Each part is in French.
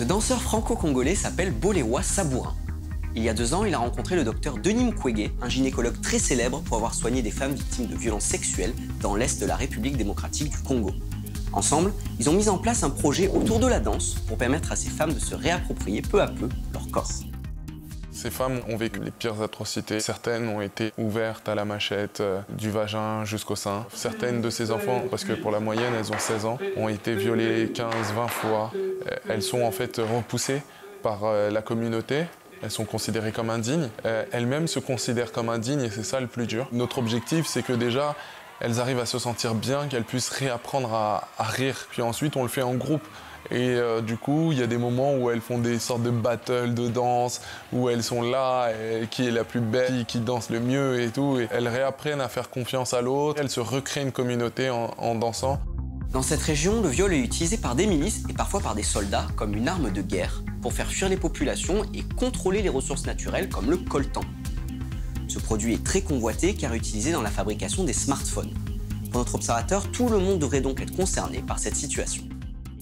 Ce danseur franco-congolais s'appelle Bolewa Sabourin. Il y a 2 ans, il a rencontré le docteur Denis Mukwege, un gynécologue très célèbre pour avoir soigné des femmes victimes de violences sexuelles dans l'Est de la République démocratique du Congo. Ensemble, ils ont mis en place un projet autour de la danse pour permettre à ces femmes de se réapproprier peu à peu leur corps. Ces femmes ont vécu les pires atrocités. Certaines ont été ouvertes à la machette, du vagin jusqu'au sein. Certaines de ces enfants, parce que pour la moyenne, elles ont 16 ans, ont été violées 15-20 fois. Elles sont en fait repoussées par la communauté. Elles sont considérées comme indignes. Elles-mêmes se considèrent comme indignes et c'est ça le plus dur. Notre objectif, c'est que déjà, elles arrivent à se sentir bien, qu'elles puissent réapprendre à rire. Puis ensuite, on le fait en groupe. Et du coup, il y a des moments où elles font des sortes de battles de danse, où elles sont là, et qui est la plus belle, qui danse le mieux et tout. Et elles réapprennent à faire confiance à l'autre. Elles se recréent une communauté en dansant. Dans cette région, le viol est utilisé par des milices et parfois par des soldats comme une arme de guerre pour faire fuir les populations et contrôler les ressources naturelles comme le coltan. Ce produit est très convoité car utilisé dans la fabrication des smartphones. Pour notre observateur, tout le monde devrait donc être concerné par cette situation.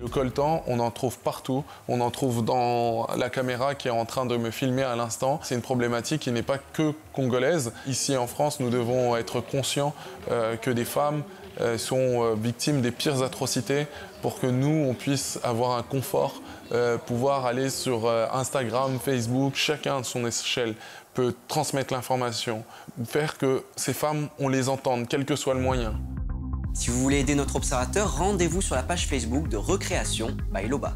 Le coltan, on en trouve partout. On en trouve dans la caméra qui est en train de me filmer à l'instant. C'est une problématique qui n'est pas que congolaise. Ici en France, nous devons être conscients que des femmes sont victimes des pires atrocités pour que nous, on puisse avoir un confort, pouvoir aller sur Instagram, Facebook, chacun à son échelle peut transmettre l'information, faire que ces femmes, on les entende, quel que soit le moyen. Si vous voulez aider notre observateur, rendez-vous sur la page Facebook de Recréation by Loba.